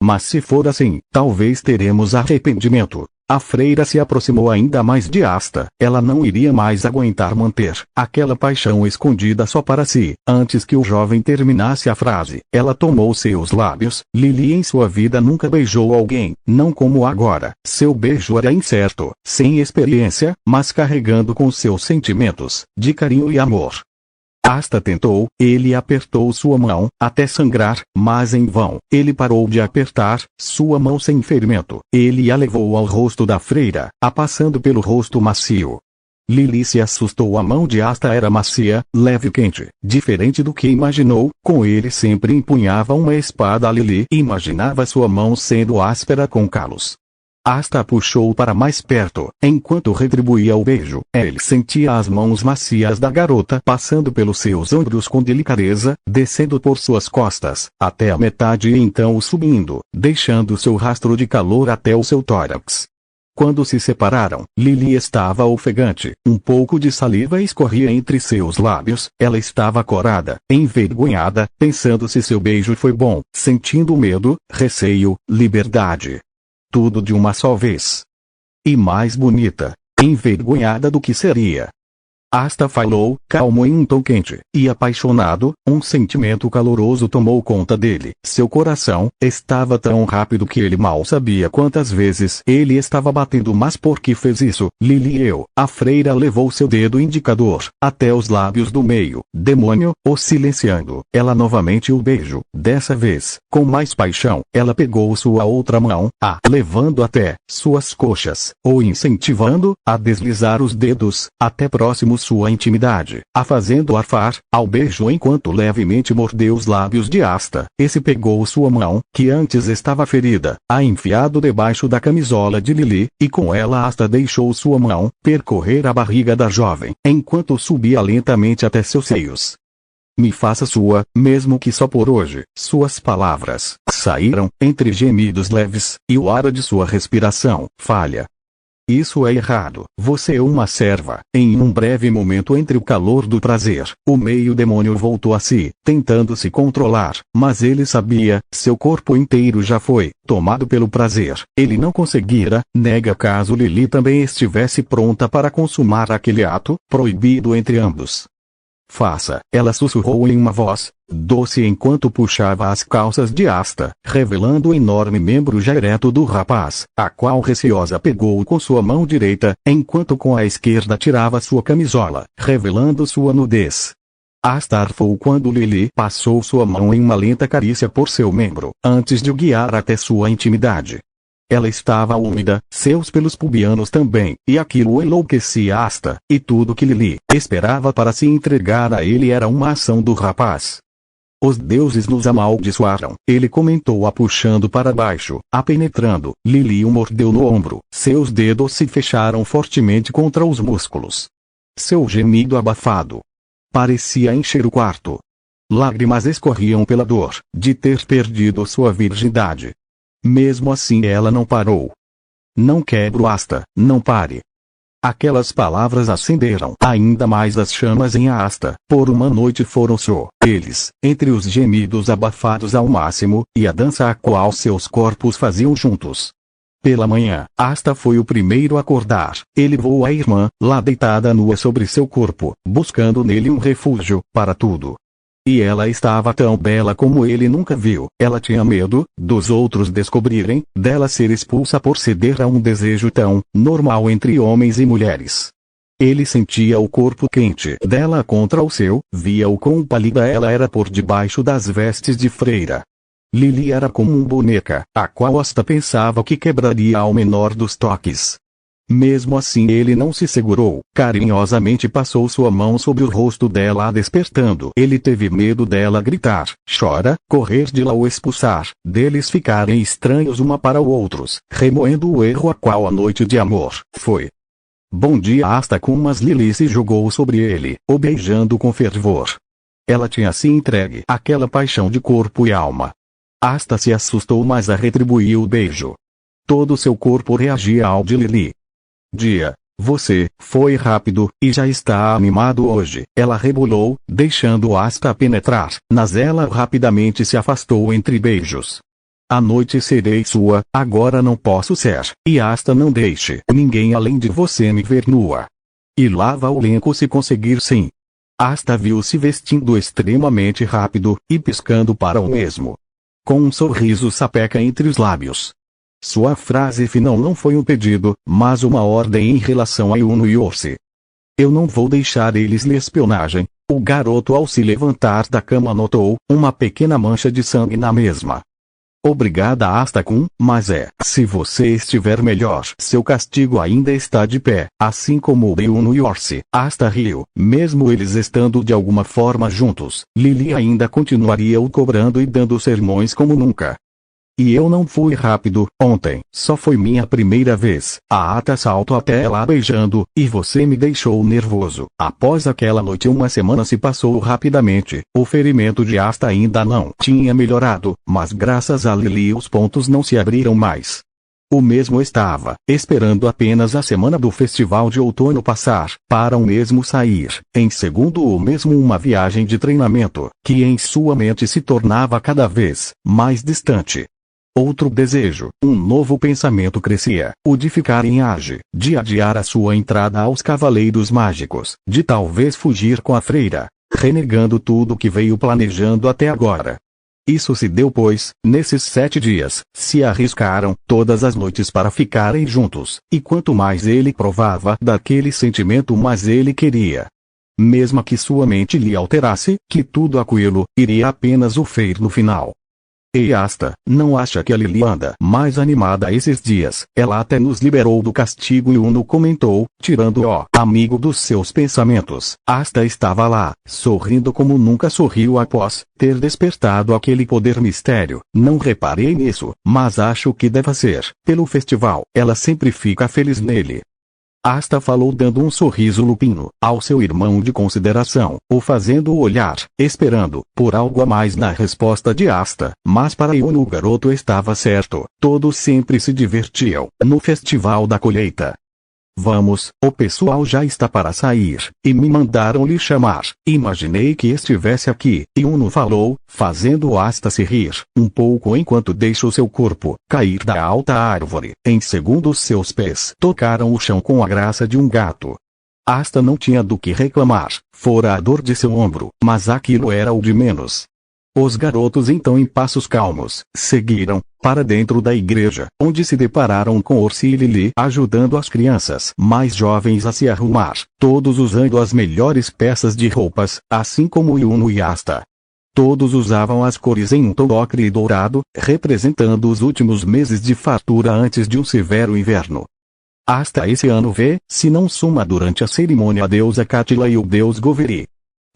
A: Mas se for assim, talvez teremos arrependimento. A freira se aproximou ainda mais de Asta. Ela não iria mais aguentar manter aquela paixão escondida só para si. Antes que o jovem terminasse a frase, ela tomou seus lábios. Lili em sua vida nunca beijou alguém, não como agora. Seu beijo era incerto, sem experiência, mas carregando com seus sentimentos de carinho e amor. Asta tentou, ele apertou sua mão, até sangrar, mas em vão. Ele parou de apertar, sua mão sem ferimento. Ele a levou ao rosto da freira, a passando pelo rosto macio. Lili se assustou. A mão de Asta era macia, leve e quente. Diferente do que imaginou, com ele sempre empunhava uma espada. Lili imaginava sua mão sendo áspera com calos. Asta puxou para mais perto, enquanto retribuía o beijo. Ele sentia as mãos macias da garota passando pelos seus ombros com delicadeza, descendo por suas costas, até a metade e então subindo, deixando seu rastro de calor até o seu tórax. Quando se separaram, Lili estava ofegante, um pouco de saliva escorria entre seus lábios, ela estava corada, envergonhada, pensando se seu beijo foi bom, sentindo medo, receio, liberdade. Tudo de uma só vez. E mais bonita, envergonhada do que seria. Asta falou, calmo em um tom quente, e apaixonado, um sentimento caloroso tomou conta dele. Seu coração estava tão rápido que ele mal sabia quantas vezes ele estava batendo. Mas por que fez isso? Lili a freira levou seu dedo indicador até os lábios do meio. Demônio, o silenciando. Ela novamente o beijo. Dessa vez, com mais paixão, ela pegou sua outra mão, levando até suas coxas, o incentivando a deslizar os dedos, até próximo sua intimidade, a fazendo arfar, ao beijo enquanto levemente mordeu os lábios de Asta. Esse pegou sua mão, que antes estava ferida, a enfiado debaixo da camisola de Lili, e com ela Asta deixou sua mão percorrer a barriga da jovem, enquanto subia lentamente até seus seios. Me faça sua, mesmo que só por hoje. Suas palavras saíram entre gemidos leves, e o ar de sua respiração falha. Isso é errado. Você é uma serva. Em um breve momento entre o calor do prazer, o meio-demônio voltou a si, tentando se controlar, mas ele sabia, seu corpo inteiro já foi tomado pelo prazer. Ele não conseguira, nega caso Lili também estivesse pronta para consumar aquele ato, proibido entre ambos. Faça, ela sussurrou em uma voz doce enquanto puxava as calças de Asta, revelando o enorme membro já ereto do rapaz, a qual receosa pegou-o com sua mão direita, enquanto com a esquerda tirava sua camisola, revelando sua nudez. Asta arfou quando Lili passou sua mão em uma lenta carícia por seu membro, antes de o guiar até sua intimidade. Ela estava úmida, seus pelos pubianos também, e aquilo enlouquecia Asta, e tudo que Lili esperava para se entregar a ele era uma ação do rapaz. Os deuses nos amaldiçoaram, ele comentou, a puxando para baixo, a penetrando. Lili o mordeu no ombro, seus dedos se fecharam fortemente contra os músculos. Seu gemido abafado parecia encher o quarto. Lágrimas escorriam pela dor de ter perdido sua virgindade. Mesmo assim ela não parou. Não quebro Asta, não pare. Aquelas palavras acenderam ainda mais as chamas em Asta. Por uma noite foram só eles, entre os gemidos abafados ao máximo, e a dança a qual seus corpos faziam juntos. Pela manhã, Asta foi o primeiro a acordar. Ele levou a irmã, lá deitada nua sobre seu corpo, buscando nele um refúgio para tudo. E ela estava tão bela como ele nunca viu. Ela tinha medo dos outros descobrirem, dela ser expulsa por ceder a um desejo tão normal entre homens e mulheres. Ele sentia o corpo quente dela contra o seu, via o quão pálida ela era por debaixo das vestes de freira. Lily era como uma boneca, a qual Asta pensava que quebraria ao menor dos toques. Mesmo assim ele não se segurou, carinhosamente passou sua mão sobre o rosto dela despertando. Ele teve medo dela gritar, chora, correr de lá ou expulsar, deles ficarem estranhos uma para os outros, remoendo o erro a qual a noite de amor foi. Bom dia Asta com mas Lily se jogou sobre ele, o beijando com fervor. Ela tinha se entregue àquela paixão de corpo e alma. Asta se assustou mas a retribuiu o beijo. Todo seu corpo reagia ao de Lily. Você foi rápido, e já está animado hoje. Ela rebolou, deixando Asta penetrar, mas ela rapidamente se afastou entre beijos. A noite serei sua, agora não posso ser, e Asta não deixe ninguém além de você me ver nua. E lava o lenço se conseguir sim. Asta viu-se vestindo extremamente rápido, e piscando para o mesmo. Com um sorriso sapeca entre os lábios. Sua frase final não foi um pedido, mas uma ordem em relação a Yuno e Orsi. Eu não vou deixar eles lhe espionagem. O garoto ao se levantar da cama notou uma pequena mancha de sangue na mesma. Obrigada Asta-kun, mas se você estiver melhor, seu castigo ainda está de pé, assim como o Yuno e Orsi. Asta riu, mesmo eles estando de alguma forma juntos, Lily ainda continuaria o cobrando e dando sermões como nunca. E eu não fui rápido, ontem, só foi minha primeira vez. A Ata saltou até ela beijando, e você me deixou nervoso. Após aquela noite uma semana se passou rapidamente, o ferimento de Asta ainda não tinha melhorado, mas graças a Lily os pontos não se abriram mais. O mesmo estava esperando apenas a semana do festival de outono passar, para o mesmo sair, em segundo o mesmo uma viagem de treinamento, que em sua mente se tornava cada vez mais distante. Outro desejo, um novo pensamento crescia, o de ficar em Age, de adiar a sua entrada aos Cavaleiros Mágicos, de talvez fugir com a freira, renegando tudo o que veio planejando até agora. Isso se deu pois, nesses 7 dias, se arriscaram todas as noites para ficarem juntos, e quanto mais ele provava daquele sentimento mais ele queria. Mesmo que sua mente lhe alterasse, que tudo aquilo iria apenas o ferir no final. E Asta, não acha que a Lily anda mais animada esses dias? Ela até nos liberou do castigo e Yuno comentou, tirando o amigo dos seus pensamentos. Asta estava lá, sorrindo como nunca sorriu após ter despertado aquele poder mistério. Não reparei nisso, mas acho que deve ser, pelo festival, ela sempre fica feliz nele. Asta falou dando um sorriso lupino ao seu irmão de consideração, o fazendo olhar, esperando por algo a mais na resposta de Asta, mas para Yuno o garoto estava certo, todos sempre se divertiam no festival da colheita. Vamos, o pessoal já está para sair, e me mandaram lhe chamar. Imaginei que estivesse aqui, Yuno falou, fazendo Asta se rir um pouco enquanto deixou seu corpo cair da alta árvore. Em segundos seus pés tocaram o chão com a graça de um gato. Asta não tinha do que reclamar, fora a dor de seu ombro, mas aquilo era o de menos. Os garotos então em passos calmos, seguiram, para dentro da igreja, onde se depararam com Orsi e Lily ajudando as crianças mais jovens a se arrumar, todos usando as melhores peças de roupas, assim como Yuno e Asta. Todos usavam as cores em um tom ocre e dourado, representando os últimos meses de fartura antes de um severo inverno. Asta esse ano se não suma durante a cerimônia a deusa Cátila e o deus Goveri.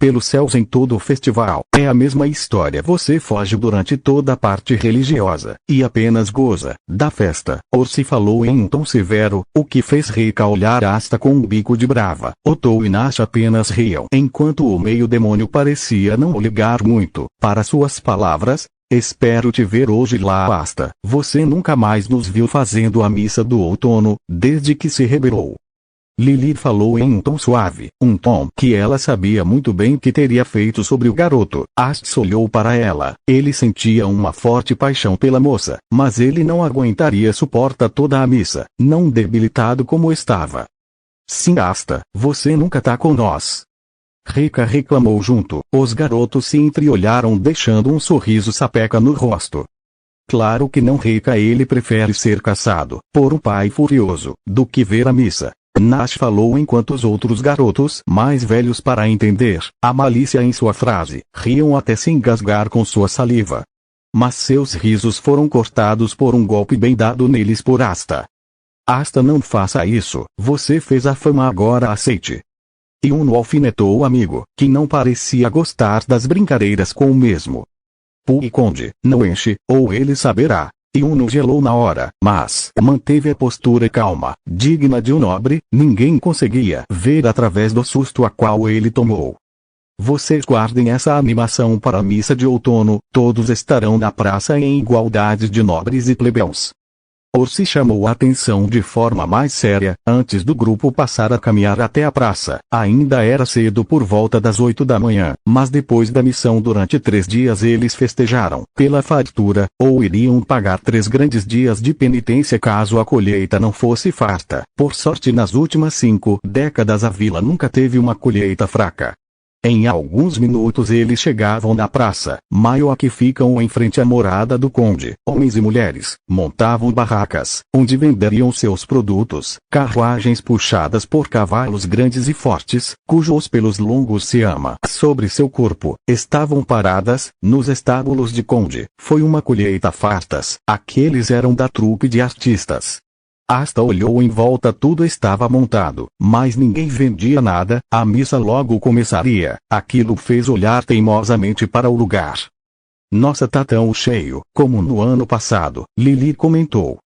A: Pelos céus em todo o festival, é a mesma história. Você foge durante toda a parte religiosa, e apenas goza da festa. Orsi falou em um tom severo, o que fez Reika olhar Asta com um bico de brava. Otou e Nash apenas riam, enquanto o meio-demônio parecia não ligar muito para suas palavras. Espero te ver hoje lá Asta. Você nunca mais nos viu fazendo a missa do outono, desde que se rebelou. Lily falou em um tom suave, um tom que ela sabia muito bem que teria feito sobre o garoto. Asta olhou para ela. Ele sentia uma forte paixão pela moça, mas ele não aguentaria suportar toda a missa, não debilitado como estava. Sim Asta, você nunca tá com nós. Reika reclamou junto. Os garotos se entreolharam deixando um sorriso sapeca no rosto. Claro que não Reika, ele prefere ser caçado por um pai furioso, do que ver a missa. Nash falou enquanto os outros garotos, mais velhos para entender a malícia em sua frase, riam até se engasgar com sua saliva. Mas seus risos foram cortados por um golpe bem dado neles por Asta. Asta, não faça isso, você fez a fama, agora aceite. E Uno alfinetou o amigo, que não parecia gostar das brincadeiras com o mesmo. Pui Conde, não enche, ou ele saberá. E Uno gelou na hora, mas manteve a postura calma, digna de um nobre. Ninguém conseguia ver através do susto a qual ele tomou. Vocês guardem essa animação para a missa de outono, todos estarão na praça em igualdade de nobres e plebeus. Orsi chamou a atenção de forma mais séria, antes do grupo passar a caminhar até a praça. Ainda era cedo, por volta das 8 da manhã, mas depois da missão durante 3 dias eles festejaram pela fartura, ou iriam pagar 3 grandes dias de penitência caso a colheita não fosse farta. Por sorte, nas últimas 5 décadas a vila nunca teve uma colheita fraca. Em alguns minutos eles chegavam na praça maior que ficam em frente à morada do conde. Homens e mulheres montavam barracas, onde venderiam seus produtos. Carruagens puxadas por cavalos grandes e fortes, cujos pelos longos se ama sobre seu corpo, estavam paradas nos estábulos de conde. Foi uma colheita fartas. Aqueles eram da trupe de artistas. Asta olhou em volta, tudo estava montado, mas ninguém vendia nada. A missa logo começaria. Aquilo fez olhar teimosamente para o lugar. Nossa, tá tão cheio, como no ano passado, Lili comentou.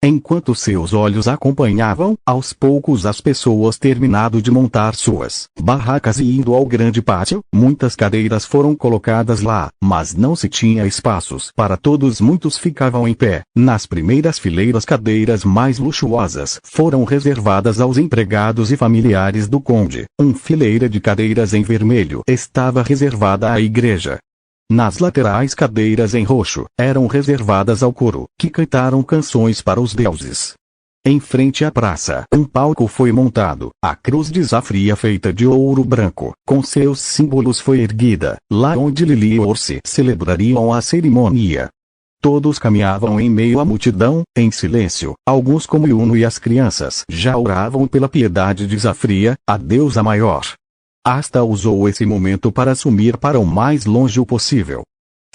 A: Enquanto seus olhos acompanhavam, aos poucos, as pessoas terminado de montar suas barracas e indo ao grande pátio. Muitas cadeiras foram colocadas lá, mas não se tinha espaços para todos. Muitos ficavam em pé. Nas primeiras fileiras, cadeiras mais luxuosas foram reservadas aos empregados e familiares do conde. Uma fileira de cadeiras em vermelho estava reservada à igreja. Nas laterais, cadeiras em roxo eram reservadas ao coro, que cantaram canções para os deuses. Em frente à praça, um palco foi montado. A cruz de zafria feita de ouro branco, com seus símbolos, foi erguida, lá onde Lili e Orsi celebrariam a cerimônia. Todos caminhavam em meio à multidão, em silêncio. Alguns, como Uno e as crianças, já oravam pela piedade de Zafria, a deusa maior. Asta usou esse momento para sumir para o mais longe possível,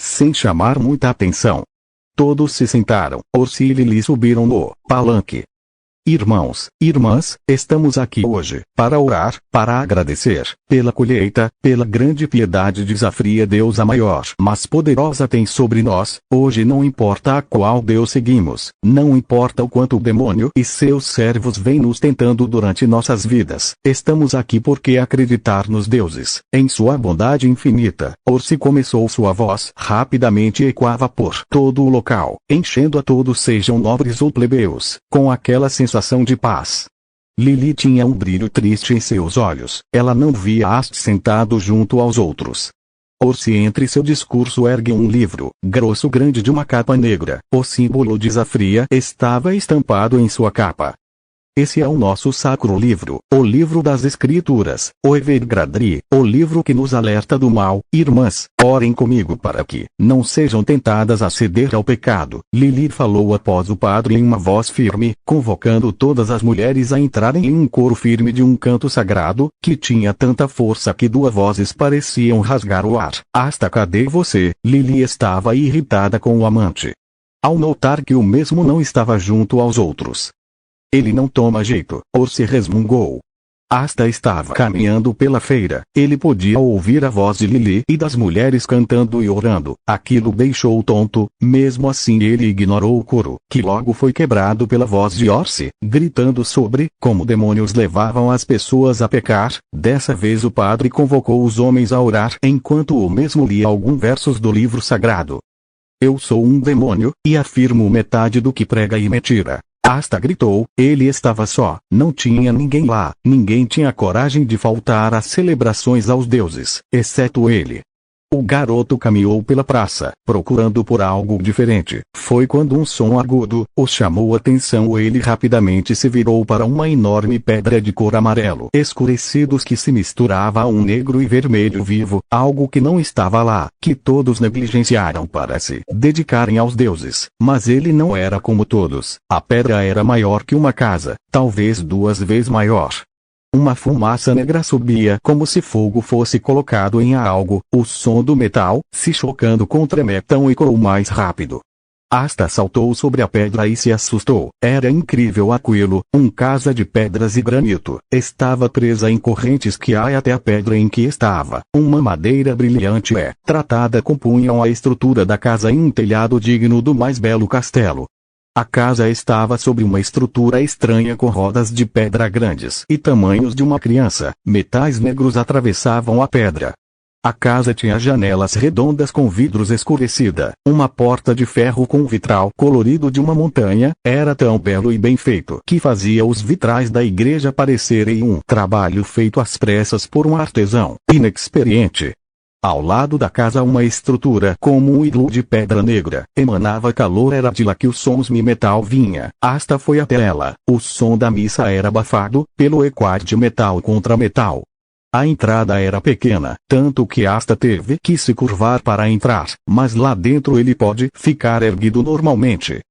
A: sem chamar muita atenção. Todos se sentaram. Orsi e Lili subiram no palanque. Irmãos, irmãs, estamos aqui hoje para orar, para agradecer pela colheita, pela grande piedade de Zafria, deusa maior, mas poderosa, tem sobre nós. Hoje não importa a qual Deus seguimos, não importa o quanto o demônio e seus servos vêm nos tentando durante nossas vidas. Estamos aqui porque acreditar nos deuses, em sua bondade infinita. Orsi começou, sua voz rapidamente ecoava por todo o local, enchendo a todos, sejam nobres ou plebeus, com aquela sensação de paz. Lili tinha um brilho triste em seus olhos. Ela não via Ast sentado junto aos outros. Orsi, entre seu discurso, ergue um livro grosso grande de uma capa negra. O símbolo de Zafria estava estampado em sua capa. Esse é o nosso sacro livro, o livro das escrituras, o Evergradri, o livro que nos alerta do mal. Irmãs, orem comigo para que não sejam tentadas a ceder ao pecado. Lili falou após o padre em uma voz firme, convocando todas as mulheres a entrarem em um coro firme de um canto sagrado, que tinha tanta força que 2 vozes pareciam rasgar o ar. Asta, cadê você? Lili estava irritada com o amante, ao notar que o mesmo não estava junto aos outros. Ele não toma jeito, Orsi resmungou. Asta estava caminhando pela feira. Ele podia ouvir a voz de Lili e das mulheres cantando e orando. Aquilo deixou-o tonto. Mesmo assim, ele ignorou o coro, que logo foi quebrado pela voz de Orsi, gritando sobre como demônios levavam as pessoas a pecar. Dessa vez o padre convocou os homens a orar, enquanto o mesmo lia alguns versos do livro sagrado. Eu sou um demônio, e afirmo metade do que prega e me tira. Asta gritou. Ele estava só, não tinha ninguém lá. Ninguém tinha coragem de faltar às celebrações aos deuses, exceto ele. O garoto caminhou pela praça, procurando por algo diferente. Foi quando um som agudo o chamou a atenção. Ele rapidamente se virou para uma enorme pedra de cor amarelo escurecidos que se misturava a um negro e vermelho vivo, algo que não estava lá, que todos negligenciaram para se dedicarem aos deuses. Mas ele não era como todos. A pedra era maior que uma casa, talvez 2 vezes maior. Uma fumaça negra subia como se fogo fosse colocado em algo. O som do metal, se chocando contra metal, ecoou mais rápido. Asta saltou sobre a pedra e se assustou. Era incrível aquilo, casa de pedras e granito. Estava presa em correntes que ia até a pedra em que estava. Uma madeira brilhante tratada compunham a estrutura da casa em um telhado digno do mais belo castelo. A casa estava sobre uma estrutura estranha com rodas de pedra grandes e tamanhos de uma criança. Metais negros atravessavam a pedra. A casa tinha janelas redondas com vidros escurecida. Uma porta de ferro com vitral colorido de uma montanha. Era tão belo e bem feito que fazia os vitrais da igreja parecerem um trabalho feito às pressas por um artesão inexperiente. Ao lado da casa uma estrutura como um iglu de pedra negra. Emanava calor. Era de lá que os sons de metal vinha. Asta foi até ela. O som da missa era abafado pelo ecoar de metal contra metal. A entrada era pequena, tanto que Asta teve que se curvar para entrar, mas lá dentro ele pode ficar erguido normalmente.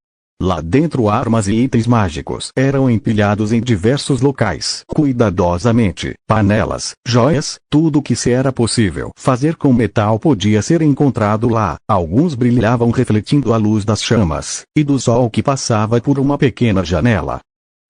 A: Lá dentro armas e itens mágicos eram empilhados em diversos locais, cuidadosamente. Panelas, joias, tudo que se era possível fazer com metal podia ser encontrado lá. Alguns brilhavam refletindo a luz das chamas e do sol que passava por uma pequena janela.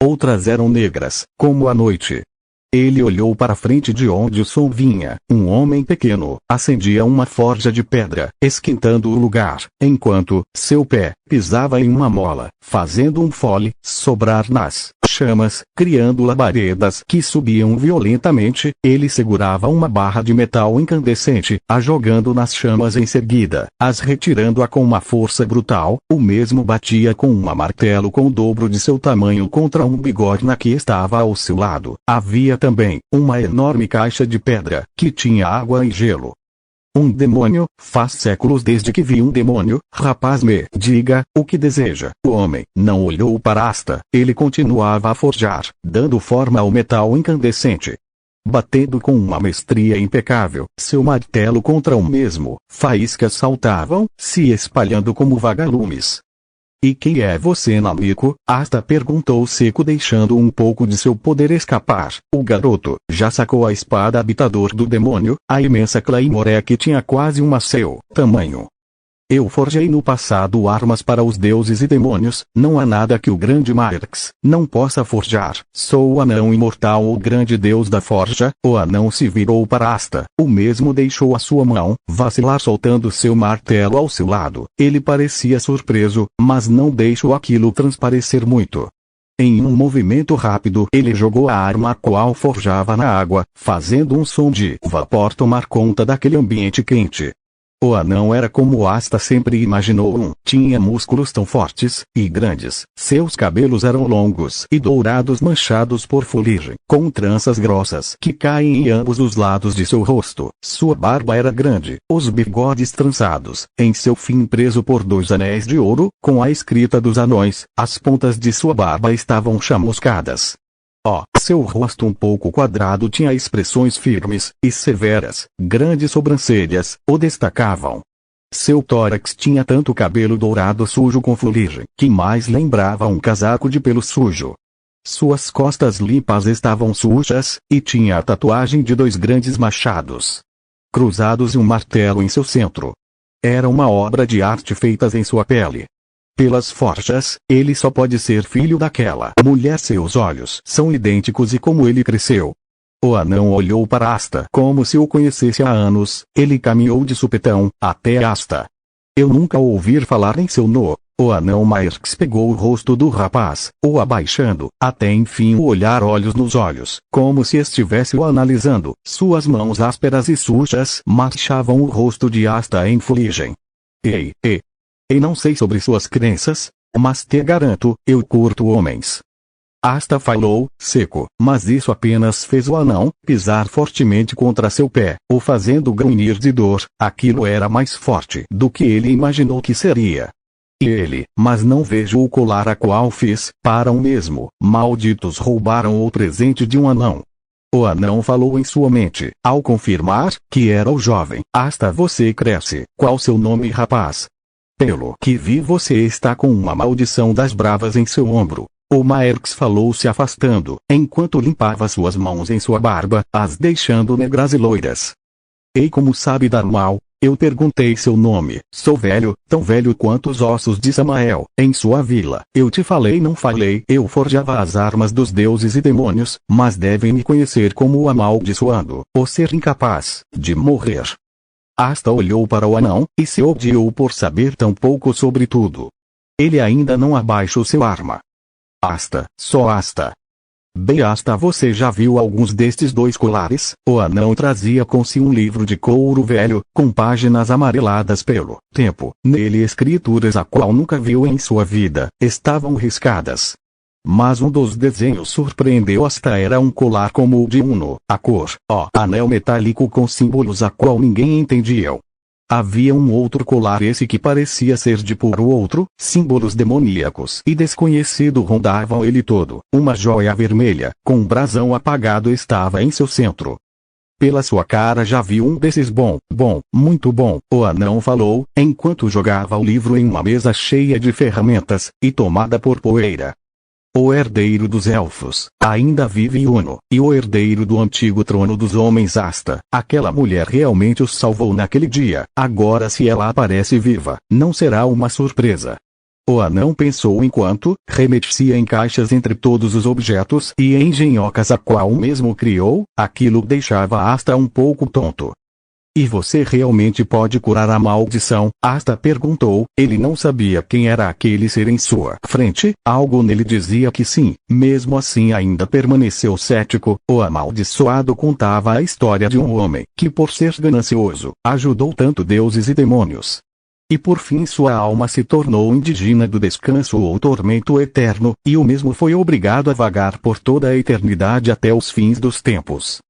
A: Outras eram negras, como a noite. Ele olhou para a frente de onde o som vinha. Um homem pequeno acendia uma forja de pedra, esquentando o lugar, enquanto seu pé pisava em uma mola, fazendo um fole sobrar nas chamas, criando labaredas que subiam violentamente. Ele segurava uma barra de metal incandescente, a jogando nas chamas em seguida, as retirando-a com uma força brutal. O mesmo batia com um martelo com o dobro de seu tamanho contra um bigorna que estava ao seu lado. Havia também uma enorme caixa de pedra, que tinha água e gelo. Um demônio? Faz séculos desde que vi um demônio. Rapaz, me diga, o que deseja? O homem não olhou para Asta. Ele continuava a forjar, dando forma ao metal incandescente. Batendo com uma mestria impecável, seu martelo contra o mesmo, faíscas saltavam, se espalhando como vagalumes. E quem é você, Namiko? Asta perguntou seco, deixando um pouco de seu poder escapar. O garoto já sacou a espada habitador do demônio, a imensa claymore que tinha quase seu tamanho. Eu forjei no passado armas para os deuses e demônios. Não há nada que o grande Marx não possa forjar. Sou o anão imortal, o grande deus da forja. O anão se virou para Asta. O mesmo deixou a sua mão vacilar, soltando seu martelo ao seu lado. Ele parecia surpreso, mas não deixou aquilo transparecer muito. Em um movimento rápido, ele jogou a arma a qual forjava na água, fazendo um som de vapor tomar conta daquele ambiente quente. O anão era como Asta sempre imaginou. Tinha músculos tão fortes e grandes. Seus cabelos eram longos e dourados, manchados por fuligem, com tranças grossas que caem em ambos os lados de seu rosto. Sua barba era grande, os bigodes trançados, em seu fim preso por 2 anéis de ouro, com a escrita dos anões. As pontas de sua barba estavam chamuscadas. Seu rosto um pouco quadrado tinha expressões firmes e severas. Grandes sobrancelhas o destacavam. Seu tórax tinha tanto cabelo dourado sujo com fuligem, que mais lembrava um casaco de pelo sujo. Suas costas limpas estavam sujas, e tinha a tatuagem de 2 grandes machados cruzados e um martelo em seu centro. Era uma obra de arte feita em sua pele. Pelas forjas, ele só pode ser filho daquela mulher. Seus olhos são idênticos e como ele cresceu. O anão olhou para Asta como se o conhecesse há anos. Ele caminhou de supetão até Asta. Eu nunca ouvi falar em seu nome. O anão Marx pegou o rosto do rapaz, o abaixando, até enfim o olhar olhos nos olhos, como se estivesse o analisando. Suas mãos ásperas e sujas marchavam o rosto de Asta em fuligem. E não sei sobre suas crenças, mas te garanto, eu curto homens. Asta falou, seco, mas isso apenas fez o anão pisar fortemente contra seu pé, o fazendo grunhir de dor. Aquilo era mais forte do que ele imaginou que seria. E ele, mas não vejo o colar a qual fiz, para o mesmo, malditos roubaram o presente de um anão. O anão falou em sua mente, ao confirmar que era o jovem. Asta você cresce, qual seu nome rapaz? Pelo que vi você está com uma maldição das bravas em seu ombro. O Maerx falou se afastando, enquanto limpava suas mãos em sua barba, as deixando negras e loiras. Ei como sabe dar mal? Eu perguntei seu nome. Sou velho, tão velho quanto os ossos de Samael, em sua vila. Eu te falei não falei. Eu forjava as armas dos deuses e demônios, mas devem me conhecer como o amaldiçoado, o ser incapaz de morrer. Asta olhou para o anão, e se odiou por saber tão pouco sobre tudo. Ele ainda não abaixou seu arma. Asta, só Asta. Bem Asta você já viu alguns destes dois colares? O anão trazia com si um livro de couro velho, com páginas amareladas pelo tempo. Nele escrituras a qual nunca viu em sua vida, estavam riscadas. Mas um dos desenhos surpreendeu Asta era um colar como o de Uno, a cor, anel metálico com símbolos a qual ninguém entendia. Havia um outro colar esse que parecia ser de puro outro, símbolos demoníacos e desconhecido rondavam ele todo. Uma joia vermelha, com um brasão apagado estava em seu centro. Pela sua cara já viu um desses muito bom, o anão falou, enquanto jogava o livro em uma mesa cheia de ferramentas, e tomada por poeira. O herdeiro dos elfos, ainda vive Uno, e o herdeiro do antigo trono dos homens Asta. Aquela mulher realmente os salvou naquele dia. Agora se ela aparece viva, não será uma surpresa. O anão pensou enquanto remetia em caixas entre todos os objetos e engenhocas a qual mesmo criou. Aquilo deixava Asta um pouco tonto. E você realmente pode curar a maldição? Asta perguntou. Ele não sabia quem era aquele ser em sua frente. Algo nele dizia que sim. Mesmo assim ainda permaneceu cético. O amaldiçoado contava a história de um homem que por ser ganancioso, ajudou tanto deuses e demônios. E por fim sua alma se tornou indigna do descanso ou tormento eterno, e o mesmo foi obrigado a vagar por toda a eternidade até os fins dos tempos.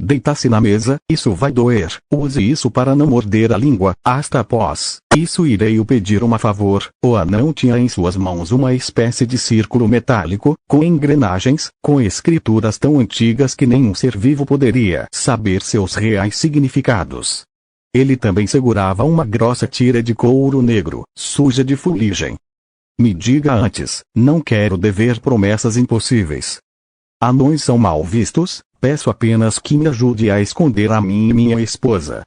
A: Deita-se na mesa, isso vai doer. Use isso para não morder a língua. Hasta após isso irei o pedir um favor. O anão tinha em suas mãos uma espécie de círculo metálico, com engrenagens, com escrituras tão antigas que nenhum ser vivo poderia saber seus reais significados. Ele também segurava uma grossa tira de couro negro, suja de fuligem. Me diga antes, não quero dever promessas impossíveis. Anões são mal vistos, peço apenas que me ajude a esconder a mim e minha esposa.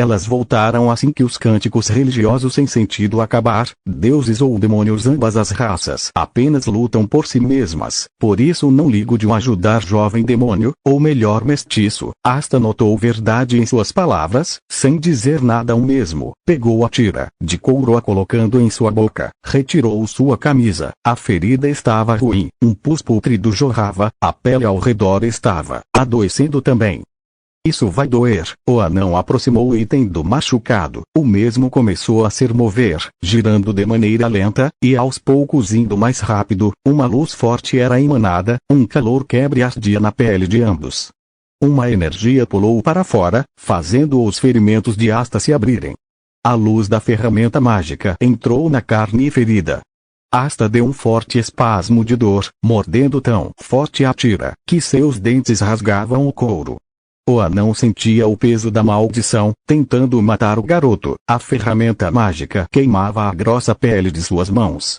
A: Elas voltaram assim que os cânticos religiosos sem sentido acabar. Deuses ou demônios, ambas as raças apenas lutam por si mesmas. Por isso não ligo de um ajudar jovem demônio, ou melhor mestiço. Asta notou verdade em suas palavras, sem dizer nada ao mesmo. Pegou a tira de couro a colocando em sua boca. Retirou sua camisa. A ferida estava ruim. Um pus pútrido jorrava. A pele ao redor estava adoecendo também. Isso vai doer. O anão aproximou o item do machucado. O mesmo começou a se mover, girando de maneira lenta, e aos poucos indo mais rápido. Uma luz forte era emanada, um calor quebre ardia na pele de ambos. Uma energia pulou para fora, fazendo os ferimentos de Asta se abrirem. A luz da ferramenta mágica entrou na carne ferida. Asta deu um forte espasmo de dor, mordendo tão forte a tira, que seus dentes rasgavam o couro. O anão sentia o peso da maldição, tentando matar o garoto. A ferramenta mágica queimava a grossa pele de suas mãos.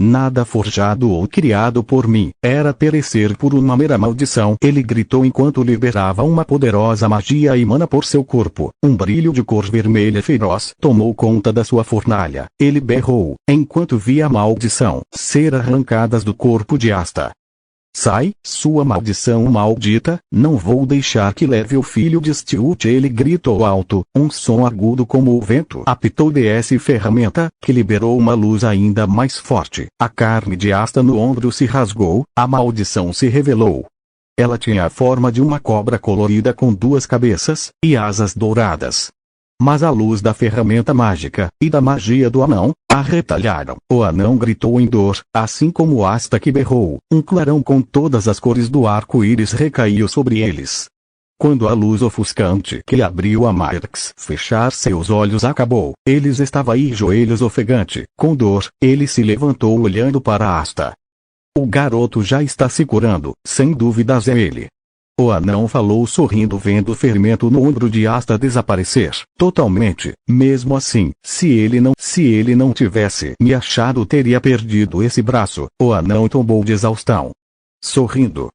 A: Nada forjado ou criado por mim era perecer por uma mera maldição. Ele gritou enquanto liberava uma poderosa magia emana por seu corpo. Um brilho de cor vermelha feroz tomou conta da sua fornalha. Ele berrou, enquanto via a maldição ser arrancadas do corpo de Asta. Sai, sua maldição maldita, não vou deixar que leve o filho de Stilt. Ele gritou alto, um som agudo como o vento apitou dessa ferramenta, que liberou uma luz ainda mais forte. A carne de Asta no ombro se rasgou, a maldição se revelou. Ela tinha a forma de uma cobra colorida com duas cabeças, e asas douradas. Mas a luz da ferramenta mágica, e da magia do anão, a retalharam. O anão gritou em dor, assim como Asta que berrou. Um clarão com todas as cores do arco-íris recaiu sobre eles. Quando a luz ofuscante que abriu a Myrkx fechar seus olhos acabou, eles estava aí joelhos ofegante, com dor, ele se levantou olhando para Asta. O garoto já está se curando, sem dúvidas é ele. O anão falou sorrindo vendo o ferimento no ombro de Asta desaparecer, totalmente. Mesmo assim, se ele não tivesse me achado teria perdido esse braço. O anão tombou de exaustão. Sorrindo,